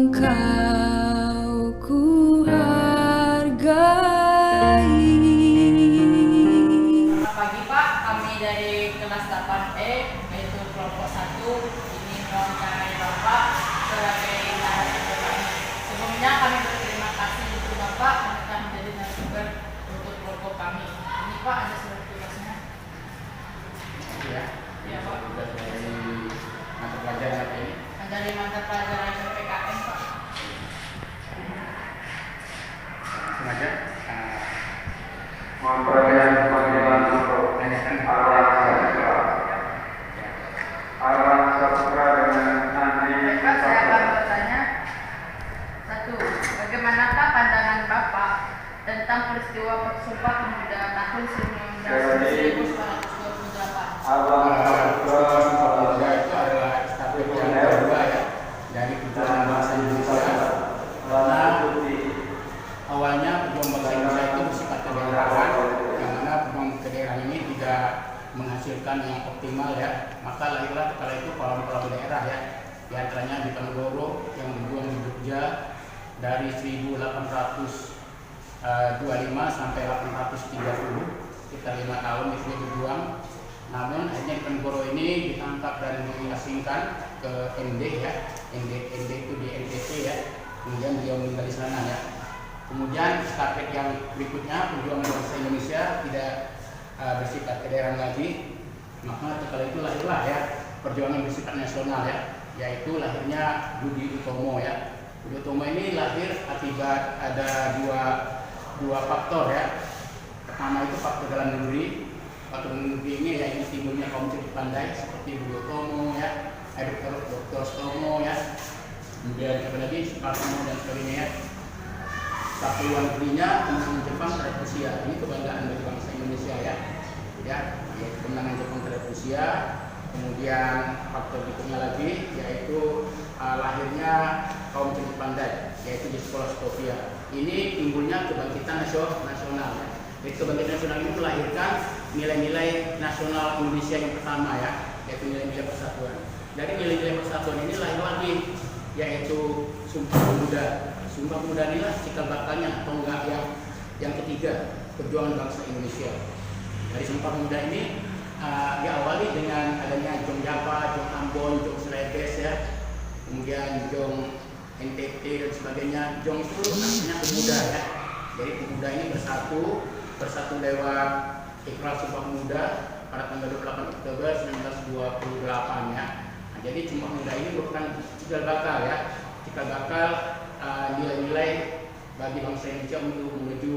Engkau ku hargai. Selamat pagi Pak, kami dari kelas 8E yaitu kelompok 1 ini mewawancarai Bapak sebagai narasumber kami. Sebelumnya kami berterima kasih untuk Bapak karena telah menjadi narasumber untuk kelompok kami. Ini Pak ada surat tugasnya. Ya Pak. Tugas dari mata pelajaran apa ini? Dari mata pelajaran PPKN Pak. Langsung aja. Memperoleh panggilan untuk arah sastra dengan nanti. Baik Pak, saya akan bertanya. 1. Bagaimanakah pandangan Bapak tentang peristiwa Sumpah Pemuda tahun 1928? Arah sastra Pemuda itu adalah estafet yang kedua ya dari perjuangan bangsa Indonesia. Karena awalnya perjuangan bangsa Indonesia itu bersifat kedaerahan, yang mana perjuangan kedaerahan ini tidak menghasilkan yang optimal ya. Maka lahirlah kala itu pahlawan-pahlawan daerah ya. Di antaranya di Diponegoro yang berjuang di Jogja dari 1825 sampai 1830, sekitar 5 tahun itu berjuang. Namun akhirnya Diponegoro ini ditangkap dan diasingkan ke ND ya. ND itu di NTT ya. Kemudian beliau meninggal di sana ya. Kemudian estafet yang berikutnya perjuangan bangsa Indonesia tidak bersifat kedaerahan lagi, maka kala itu lahirlah ya perjuangan bersifat nasional ya, yaitu lahirnya Budi Utomo ya. Budi Utomo ini lahir akibat ada dua faktor ya. Pertama itu faktor dalam negeri. Faktor dalam negeri ini yaitu timbulnya kaum cerdik pandai seperti Budi Utomo ya, Dr. Stomo ya, kemudian apa lagi Soekarno dan sebagainya ya. Satu luar negerinya kemenangan Jepang terhadap Rusia. Ini kebanggaan bagi bangsa Indonesia ya. Yaitu kemenangan Jepang terhadap Rusia. Kemudian faktor berikutnya lagi yaitu lahirnya kaum cerdik pandai yaitu di sekolah Skopia. Ini timbulnya kebangkitan nasional ya. Jadi kebangkitan nasional ini melahirkan nilai-nilai nasional Indonesia yang pertama ya, yaitu nilai-nilai persatuan. Dari nilai-nilai persatuan ini lahir lagi yaitu Sumpah Pemuda. Sumpah Pemuda inilah cikal bakalnya tonggak yang ketiga perjuangan bangsa Indonesia. Dari Sumpah Pemuda ini diawali dengan adanya Jong Java, Jong Ambon, Jong Serebes ya, kemudian Jong NTT dan sebagainya. Jong itu artinya pemuda ya. Jadi pemuda ini bersatu lewat Ikrar Sumpah Pemuda pada tanggal 28 Oktober 1928 ya. Nah, jadi Sumpah Pemuda ini merupakan cikal bakal ya, cikal bakal nilai-nilai bagi bangsa Indonesia untuk menuju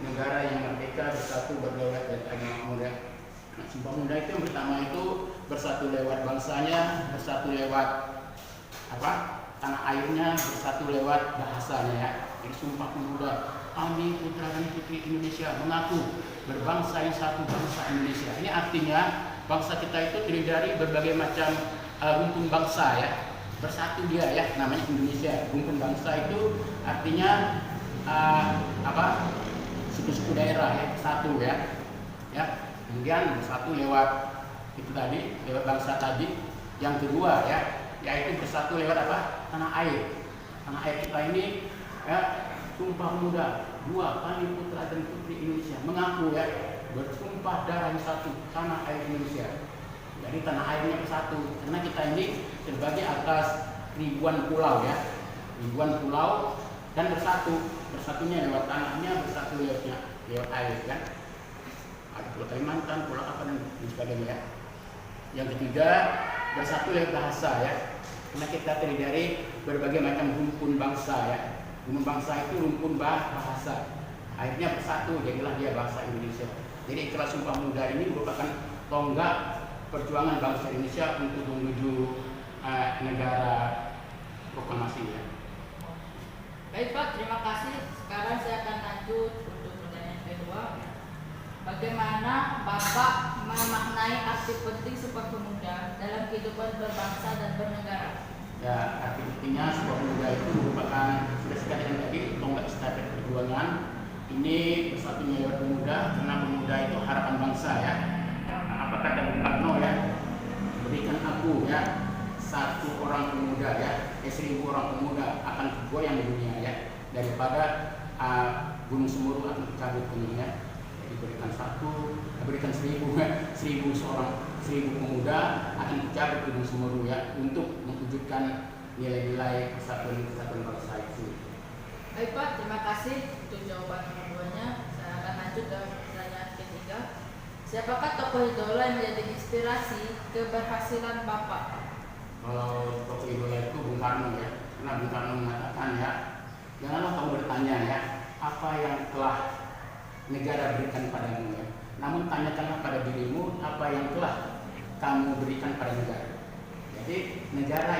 negara yang merdeka, bersatu, berdaulat dan makmur. Nah, Sumpah Pemuda itu yang pertama itu bersatu lewat bangsanya, bersatu lewat tanah airnya, bersatu lewat bahasanya ya. Jadi Sumpah Pemuda, kami putra dan putri Indonesia mengaku berbangsa yang satu, bangsa Indonesia. Ini artinya bangsa kita itu terdiri dari berbagai macam rumpun bangsa ya. Bersatu dia ya, namanya Indonesia. Rumpun bangsa itu artinya suku-suku daerah ya, satu ya. Kemudian bersatu lewat itu tadi, lewat bangsa tadi. Yang kedua ya, yaitu bersatu lewat tanah air. Tanah air kita ini ya, Sumpah Pemuda, dua kali putra dan putri Indonesia mengaku ya bersumpah darah yang satu, tanah air Indonesia. Jadi tanah airnya bersatu, karena kita ini terbagi atas ribuan pulau ya, ribuan pulau dan bersatunya lewat tanahnya, bersatu lewat air kan. Ada Pulau Kalimantan, Pulau apa dan sebagainya ya. Yang ketiga bersatu lewat bahasa ya, karena kita terdiri dari berbagai macam rumpun bangsa ya. Rumpun bangsa itu rumpun bahasa, akhirnya bersatu jadilah dia bangsa Indonesia. Jadi Ikrar Sumpah Pemuda ini merupakan tonggak perjuangan bangsa Indonesia untuk menuju negara proklamasi ya. Baik Pak, terima kasih. Sekarang saya akan lanjut untuk pertanyaan kedua. Bagaimana Bapak memaknai arti penting Sumpah Pemuda dalam kehidupan berbangsa dan bernegara? Ya, arti pentingnya Sumpah Pemuda itu merupakan sudah sekalian tadi tonggak estafet perjuangan. Ini bersatunya lewat pemuda, karena pemuda itu harapan bangsa ya. Apa kata Bung Karno ya? Berikan aku ya satu orang pemuda ya 1000 orang pemuda akan tergoyang di dunia ya, daripada Gunung Semeru akan dicabut dunia. Diberikan 1000 pemuda akan dicabut Gunung Semeru ya, untuk mewujudkan nilai-nilai persatuan bangsa itu. Baik Pak, terima kasih untuk jawaban keduanya. Saya akan lanjut ke pertanyaan ketiga. Siapakah tokoh idola yang menjadi inspirasi keberhasilan Bapak? Kalau tokoh idola itu Bung Karno ya, karena Bung Karno mengatakan ya, janganlah kamu bertanya ya, apa yang telah negara berikan padamu ya, namun tanyakanlah pada dirimu apa yang telah kamu berikan pada negara. Jadi negara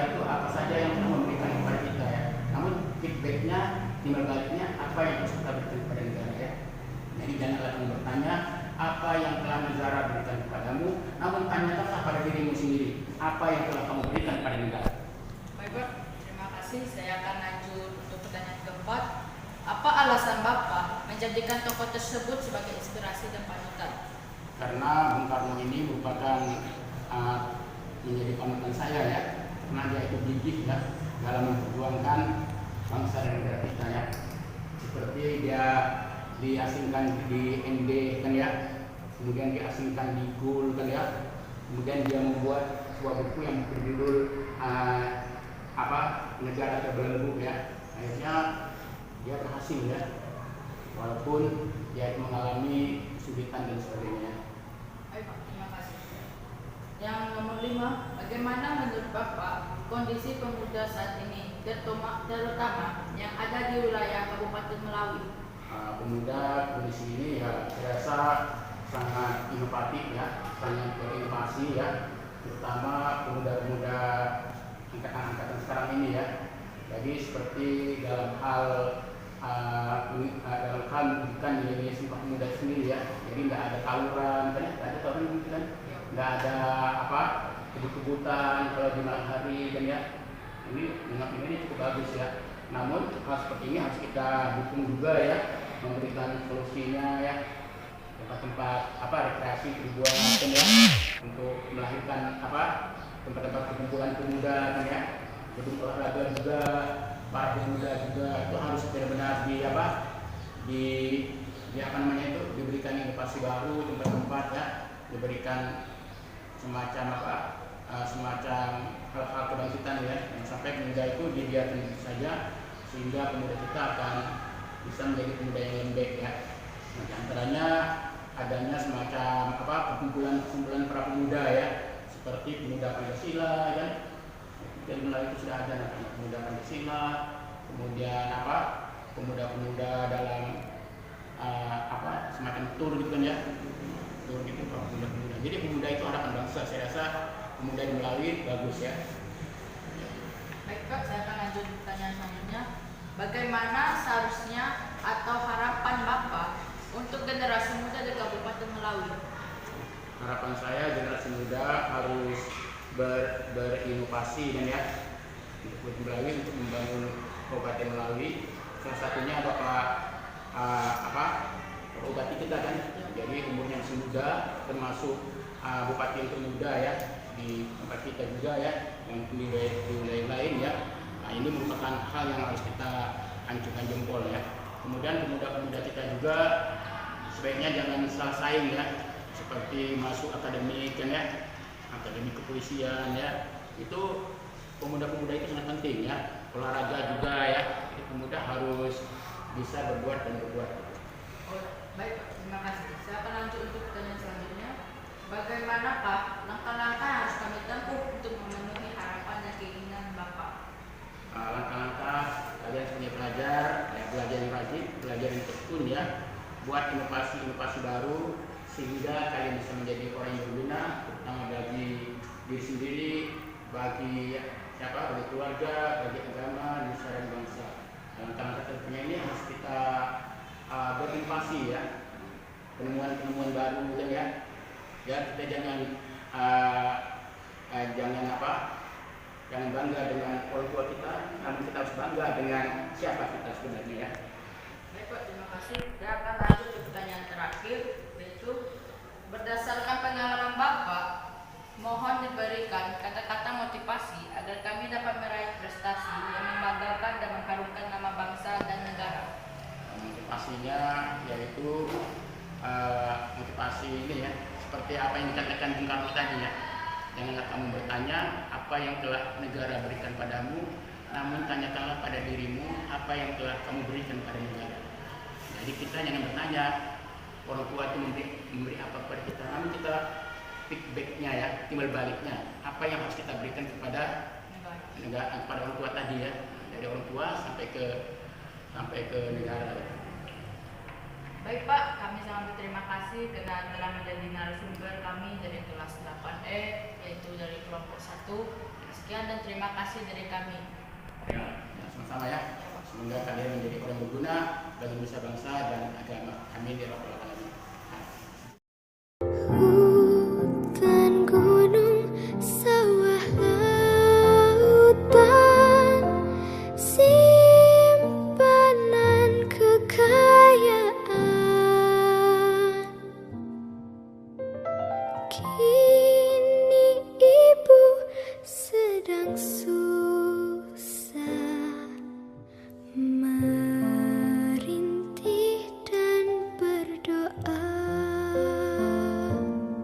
itu apa saja yang telah memberikan kepada kita ya, namun feedbacknya, timbal baliknya apa yang harus kita berikan kepada negara ya. Jadi janganlah kamu bertanya apa yang telah negara berikan kepadamu, namun tanyakanlah pada dirimu sendiri apa yang telah kamu berikan pada negara. Baik Pak, terima kasih. Saya akan lanjut untuk pertanyaan keempat. Apa alasan Bapak menjadikan tokoh tersebut sebagai inspirasi dan panutan? Karena Bung Karno ini merupakan menjadi panutan saya ya, karena dia itu gigih ya dalam memperjuangkan bangsa dan negara kita ya. Seperti dia diasingkan di ND kan ya, kemudian diasingkan di GUL kan ya, kemudian dia membuat sebuah buku yang berjudul Negara Terbelenggu ya. Akhirnya dia berhasil ya, walaupun dia mengalami kesulitan dan sebagainya. Baik Pak, terima kasih. Yang nomor 5, bagaimana menurut Bapak kondisi pemuda saat ini, terutama yang ada di wilayah Kabupaten Melawi? Pemuda kondisi ini ya saya rasa sangat inovatif ya, sangat berinovasi ya, terutama pemuda-pemuda angkatan sekarang ini ya. Jadi seperti dalam hal pendidikan nilai-nilai Sumpah Pemuda sendiri ya, jadi nggak ada tawuran kan, nggak ada tawuran kan, nggak ada kebut-kebutan kalau di malam hari kan ya. Ini ini cukup bagus ya. Namun hal seperti ini harus kita dukung juga ya, memberikan solusinya ya, tempat-tempat rekreasi ribuan kan ya, untuk melahirkan tempat-tempat perkumpulan pemuda kan ya, gedung olahraga juga, para pemuda juga itu harus benar-benar diberikan inovasi baru, tempat-tempat ya, diberikan semacam hal-hal kebangkitan ya, yang sampai pemuda itu dibiarkan saja, sehingga pemuda kita akan bisa menjadi pemuda yang lembek ya. Nah, di antaranya adanya semacam perkumpulan para pemuda ya, seperti pemuda Pancasila kan. Dari mulai itu sudah ada namanya pemuda Pancasila, kemudian pemuda-pemuda dalam semacam tur gitu kan ya, tur gitu pemuda-pemuda. Jadi pemuda itu harapan bangsa. Saya rasa pemuda di Melawi bagus ya. Baik Pak, saya akan lanjut pertanyaan selanjutnya. Bagaimana seharusnya atau harapan Bapak untuk generasi muda di Kabupaten Melawi? Harapan saya generasi muda harus berinovasi dan ya, untuk Melawi, untuk membangun Kabupaten Melawi. Salah satunya obati kita kan, jadi umurnya masih muda, termasuk bupati yang termuda ya di tempat kita juga ya, yang di wilayah lain ya. Nah, ini merupakan hal yang harus kita hancurkan jempol ya. Kemudian pemuda-pemuda kita juga sebaiknya jangan salah saing ya, seperti masuk akademi kan ya, akademi kepolisian ya. Itu pemuda-pemuda itu sangat penting ya. Olahraga juga ya. Jadi pemuda harus bisa berbuat dan berbuat. Oh, baik Pak, terima kasih. Saya akan lanjut untuk pertanyaan selanjutnya. Bagaimana Pak langkah-langkah yang harus kami tempuh untuk memenuhi harapan dan keinginan Bapak? Langkah-langkah kalian sebagai pelajar, belajar yang rajin, belajar yang tekun ya, buat inovasi-inovasi baru sehingga kalian bisa menjadi orang yang berguna, terutama bagi diri sendiri, bagi bagi keluarga, bagi agama, nusa dan bangsa. Langkah-langkah tentunya ini harus kita berinovasi ya, penemuan-penemuan baru gitu ya. Ya, kita jangan bangga dengan orang tua kita, namun kita harus bangga dengan siapa kita sebenarnya ya. Baik Pak, terima kasih. Saya akan lanjut ke pertanyaan terakhir, yaitu berdasarkan pengalaman Bapak, Mohon diberikan kata-kata motivasi agar kami dapat meraih prestasi yang membanggakan dan mengharumkan nama bangsa dan negara. Motivasinya yaitu motivasi ini ya, seperti apa yang dikatakan Bung Karno tadi ya. Janganlah kamu bertanya apa yang telah negara berikan padamu, namun tanyakanlah pada dirimu apa yang telah kamu berikan pada negara. Jadi kita jangan bertanya orang tua itu memberi apa kepada kita, namun kita feedbacknya ya, timbal baliknya apa yang harus kita berikan kepada negara, kepada orang tua tadi ya, dari orang tua sampai ke negara. Baik Pak, kami sangat berterima kasih karena telah menjadi narasumber kami dari kelas 8E, yaitu dari kelompok 1. Sekian dan terima kasih dari kami. Ya, sama-sama ya. Semoga kalian menjadi orang berguna bagi nusa bangsa dan agama. Amin ya rabbal alamin.